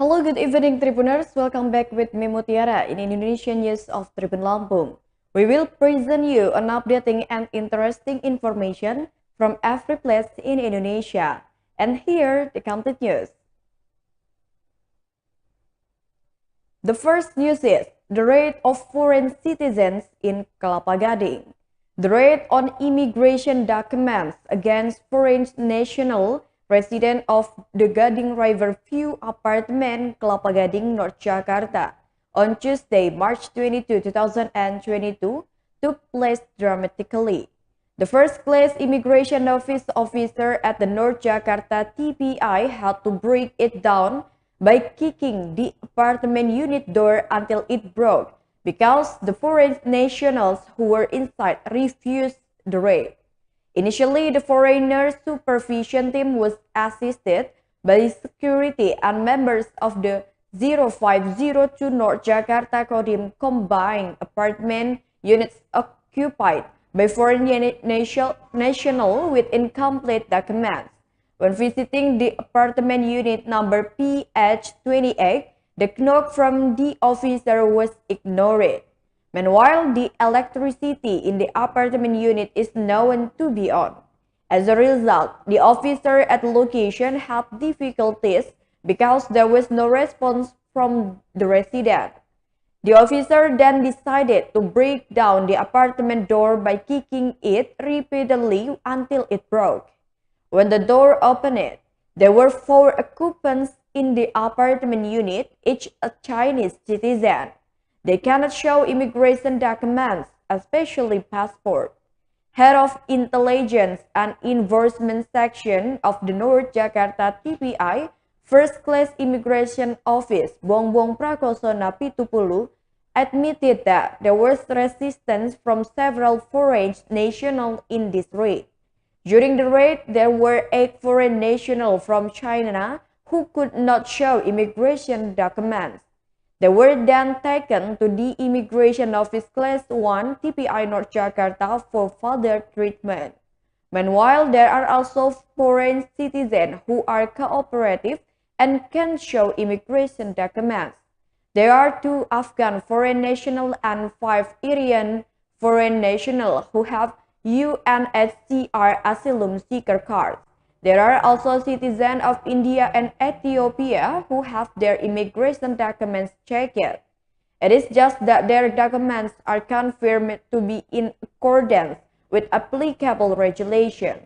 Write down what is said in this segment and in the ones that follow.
Hello, good evening, Tribuners. Welcome back with me, Mutiara, in Indonesian News of Tribun Lampung. We will present you an updating and interesting information from every place in Indonesia. And here, the complete news. The first news is the raid of foreign citizens in Kelapa Gading. The raid on immigration documents against foreign national resident of the Gading River View Apartment, Kelapa Gading, North Jakarta, on Tuesday, March 22, 2022, took place dramatically. The first-class immigration officer at the North Jakarta TPI had to break it down by kicking the apartment unit door until it broke because the foreign nationals who were inside refused the raid. Initially, the foreigner supervision team was assisted by security and members of the 0502 North Jakarta Kodim combined apartment units occupied by foreign national with incomplete documents. When visiting the apartment unit number PH28, the knock from the officer was ignored. Meanwhile, the electricity in the apartment unit is known to be on. As a result, the officer at the location had difficulties because there was no response from the resident. The officer then decided to break down the apartment door by kicking it repeatedly until it broke. When the door opened, there were 4 occupants in the apartment unit, each a Chinese citizen. They cannot show immigration documents, especially passport. Head of Intelligence and Enforcement Section of the North Jakarta TPI, First Class Immigration Office, Bongbong Prakosona Pitupulu, admitted that there was resistance from several foreign nationals in this raid. During the raid, there were 8 foreign nationals from China who could not show immigration documents. They were then taken to the Immigration Office Class 1 TPI North Jakarta for further treatment. Meanwhile, there are also foreign citizens who are cooperative and can show immigration documents. There are 2 Afghan foreign nationals and 5 Iranian foreign nationals who have UNHCR asylum seeker cards. There are also citizens of India and Ethiopia who have their immigration documents checked. It is just that their documents are confirmed to be in accordance with applicable regulations.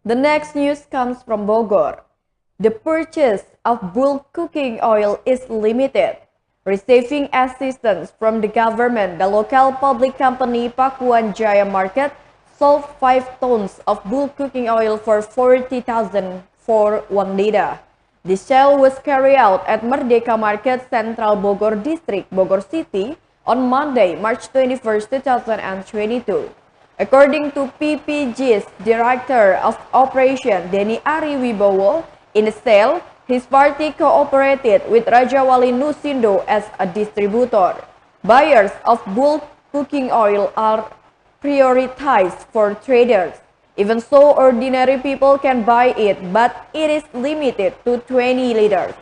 The next news comes from Bogor. The purchase of bulk cooking oil is limited. Receiving assistance from the government, the local public company Pakuan Jaya Market sold 5 tons of bulk cooking oil for 40,000 for 1 liter. The sale was carried out at Merdeka Market, Central Bogor District, Bogor City on Monday, March 21, 2022. According to PPG's Director of Operation, Denny Ari Wibowo, in the sale, his party cooperated with Raja Wali Nusindo as a distributor. Buyers of bulk cooking oil are prioritized for traders. Even so, ordinary people can buy it, but it is limited to 20 liters.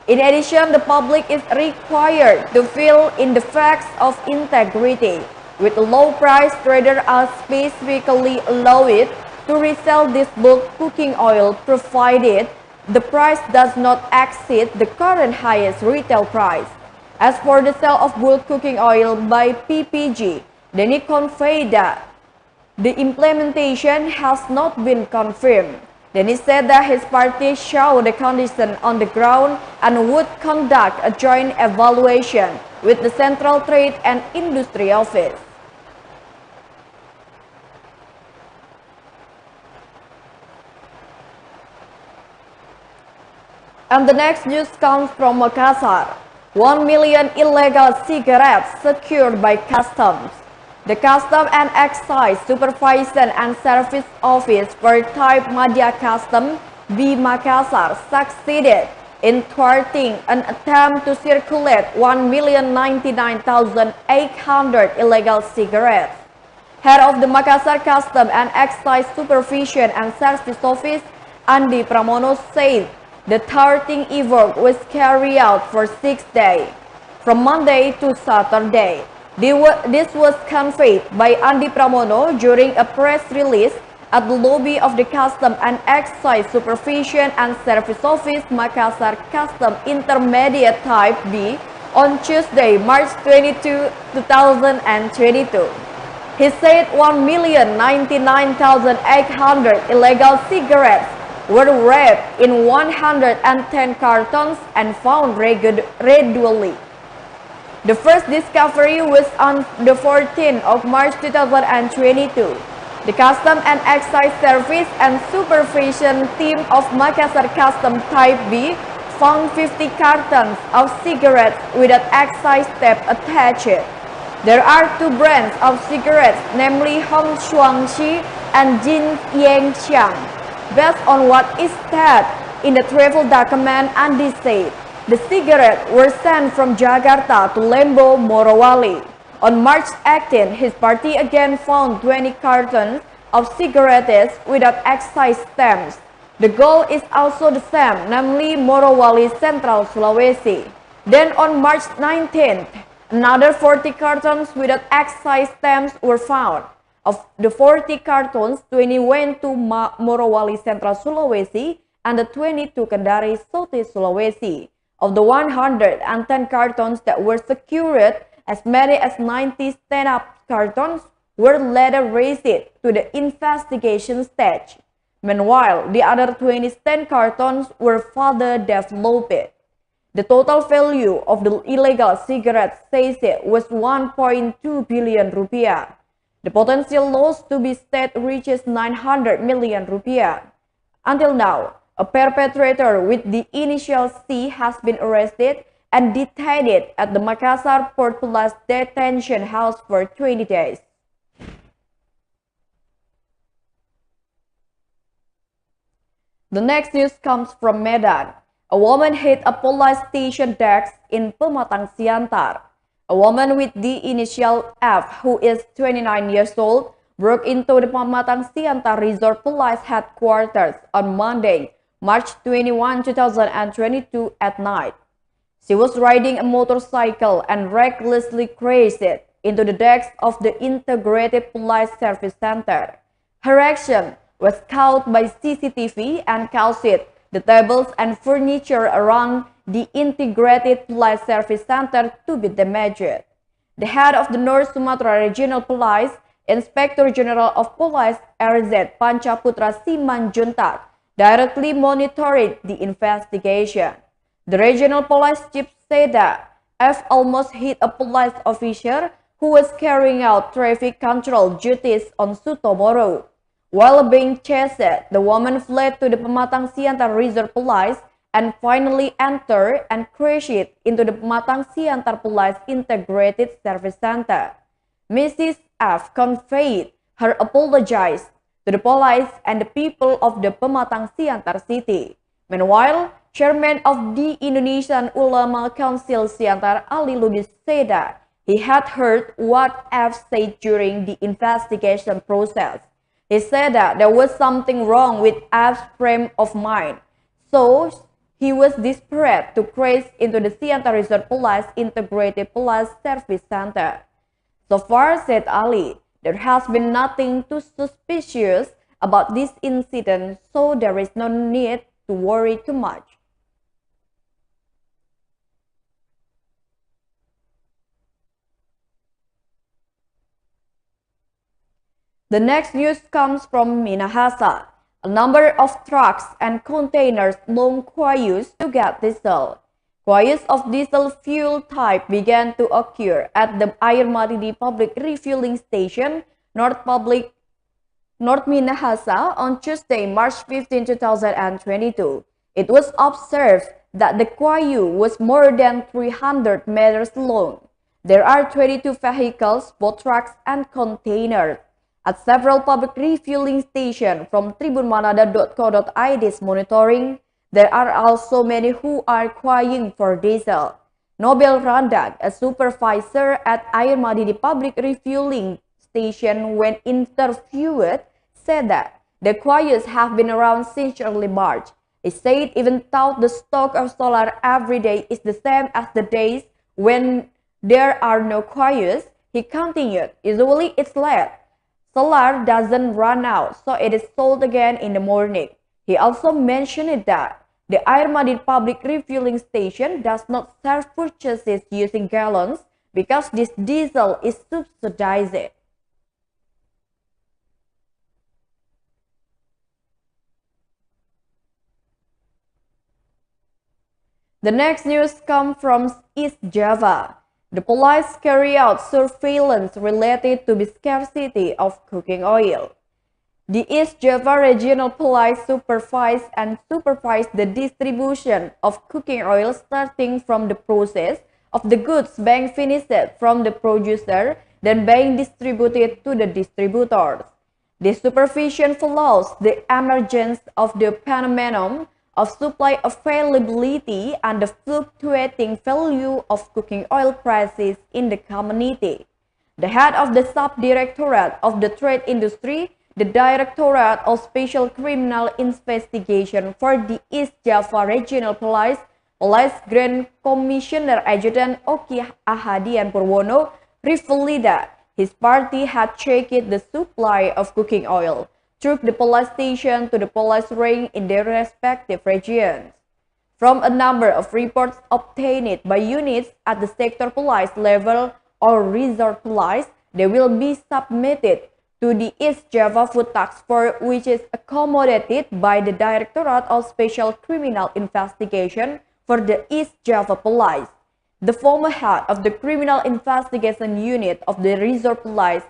In addition, the public is required to fill in the facts of integrity. With a low price, traders are specifically allowed to resell this bulk cooking oil provided the price does not exceed the current highest retail price. As for the sale of bulk cooking oil by PPG, Denny conveyed that the implementation has not been confirmed. Denny said that his party saw the condition on the ground and would conduct a joint evaluation with the Central Trade and Industry Office. And the next news comes from Makassar. 1 million illegal cigarettes secured by customs. The Customs and Excise Supervision and Service Office for Type Madya Customs B Makassar succeeded in thwarting an attempt to circulate 1,099,800 illegal cigarettes. Head of the Makassar Custom and Excise Supervision and Service Office, Andi Pramono, said the thwarting effort was carried out for 6 days, from Monday to Saturday. This was conveyed by Andi Pramono during a press release at the lobby of the Custom and Excise Supervision and Service Office Makassar Custom Intermediate Type B on Tuesday, March 22, 2022. He said 1,099,800 illegal cigarettes were wrapped in 110 cartons and found gradually. The first discovery was on the 14th of March 2022. The Custom and Excise Service and Supervision team of Makassar Custom Type B found 50 cartons of cigarettes without excise tape attached. There are two brands of cigarettes, namely Hong Shuangxi and Jin Yangxiang. Based on what is stated in the travel document, Andi said the cigarettes were sent from Jakarta to Lampung, Morowali. On March 18, his party again found 20 cartons of cigarettes without excise stamps. The goal is also the same, namely Morowali, Central Sulawesi. Then on March 19th, another 40 cartons without excise stamps were found. Of the 40 cartons, 20 went to Morowali, Central Sulawesi, and the 20 to Kendari, Southeast Sulawesi. Of the 110 cartons that were secured, as many as 90 stand-up cartons were later raised to the investigation stage. Meanwhile, the other 20 stand cartons were further developed. The total value of the illegal cigarette sachet was 1.2 billion rupiah. The potential loss to be state reaches 900 million rupiah. Until now, a perpetrator with the initial C has been arrested and detained at the Makassar Port Police Detention House for 20 days. The next news comes from Medan. A woman hit a police station desk in Pematangsiantar. A woman with the initial F, who is 29 years old, broke into the Pematangsiantar Resort Police headquarters on Monday, March 21, 2022 at night. She was riding a motorcycle and recklessly crashed into the decks of the Integrated Police Service Center. Her action was caught by CCTV and caused the tables and furniture around the Integrated Police Service Center to be damaged. The head of the North Sumatra Regional Police, Inspector General of Police RZ Pancaputra Simanjuntak, directly monitored the investigation. The regional police chief said that F almost hit a police officer who was carrying out traffic control duties on Sutomoro. While being chased, the woman fled to the Pematangsiantar Resort Police and finally entered and crashed into the Pematangsiantar Police Integrated Service Center. Mrs. F conveyed her apologies to the police and the people of the Pematangsiantar city. Meanwhile, Chairman of the Indonesian Ulama Council Siantar Ali Lubis said that he had heard what F said during the investigation process. He said that there was something wrong with F's frame of mind, so he was desperate to crash into the Siantar Resort Police Integrated Police Service Center. So far, said Ali, there has been nothing too suspicious about this incident, so there is no need to worry too much. The next news comes from Minahasa. A number of trucks and containers load queues to get diesel. Queues of diesel fuel type began to occur at the Air Madidi Public Refueling Station, North Minahasa on Tuesday, March 15, 2022. It was observed that the queue was more than 300 meters long. There are 22 vehicles, both trucks and containers. At several public refueling stations from tribunmanada.co.id's monitoring, there are also many who are queuing for diesel. Nobel Randak, a supervisor at Air Madidi Public Refueling station, when interviewed, said that the aquariums have been around since early March. He said even though the stock of solar every day is the same as the days when there are no aquariums, he continued, usually it's late. Solar doesn't run out, so it is sold again in the morning. He also mentioned that the Air Madrid public refueling station does not serve purchases using gallons because this diesel is subsidized. The next news comes from East Java. The police carry out surveillance related to the scarcity of cooking oil. The East Java Regional Police supervise the distribution of cooking oil starting from the process of the goods being finished from the producer, then being distributed to the distributors. The supervision follows the emergence of the phenomenon of supply availability and the fluctuating value of cooking oil prices in the community. The head of the Sub-Directorate of the Trade Industry, the Directorate of Special Criminal Investigation for the East Java Regional Police, Police Grand Commissioner Adjutant Oki Ahadian Purwono, revealed that his party had checked the supply of cooking oil through the police station to the police ring in their respective regions. From a number of reports obtained by units at the sector police level or resort police, they will be submitted to the East Java Food Task Force, which is accommodated by the Directorate of Special Criminal Investigation for the East Java Police. The former head of the Criminal Investigation Unit of the Resort Police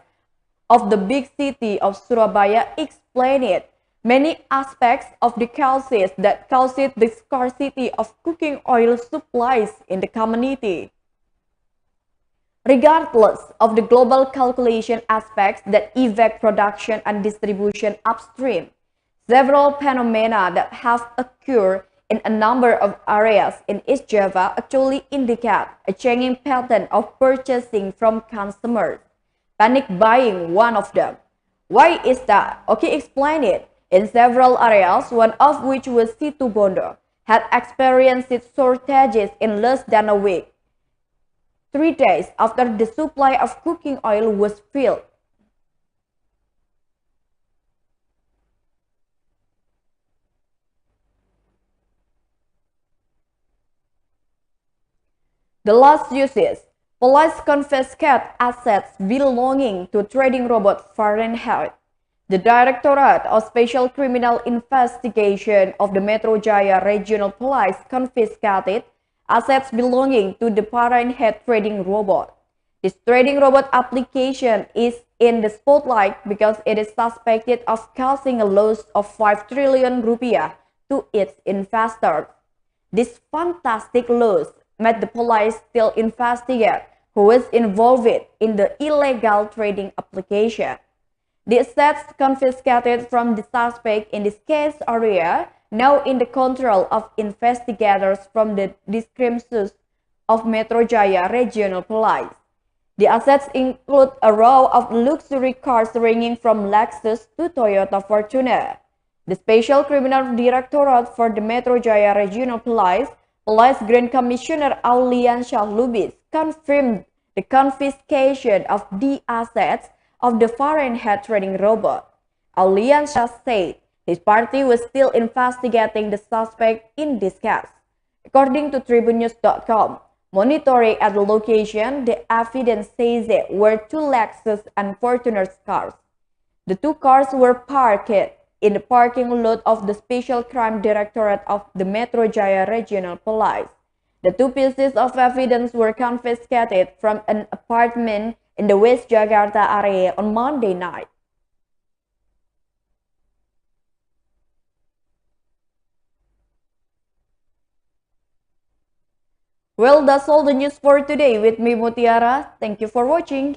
of the big city of Surabaya explained many aspects of the causes that caused the scarcity of cooking oil supplies in the community. Regardless of the global calculation aspects that affect production and distribution upstream, several phenomena that have occurred in a number of areas in East Java actually indicate a changing pattern of purchasing from consumers. Panic buying one of them. Why is that? Oki explained it. In several areas, one of which was Situbondo, had experienced shortages in less than a week, 3 days after the supply of cooking oil was filled. The last uses. Police confiscate assets belonging to trading robot Fahrenheit. The Directorate of Special Criminal Investigation of the Metro Jaya Regional Police confiscated assets belonging to the Fahrenheit trading robot. This trading robot application is in the spotlight because it is suspected of causing a loss of 5 trillion rupiah to its investors. This fantastic loss made the police still investigate who was involved in the illegal trading application. The assets confiscated from the suspect in this case area now in the control of investigators from the discrepancies of Metro Jaya Regional Police. The assets include a row of luxury cars ranging from Lexus to Toyota Fortuner. The Special Criminal Directorate for the Metro Jaya Regional Police, Police Grand Commissioner Aulian Shah Lubis, confirmed the confiscation of the assets of the Fahrenheit trading robot. Aulian Shah said his party was still investigating the suspect in this case. According to tribunnews.com, monitoring at the location, the evidence says there were 2 Lexus and Fortuner cars. The 2 cars were parked in the parking lot of the Special Crime Directorate of the Metro Jaya Regional Police. The 2 pieces of evidence were confiscated from an apartment in the West Jakarta area on Monday night. Well, that's all the news for today with me, Mutiara. Thank you for watching.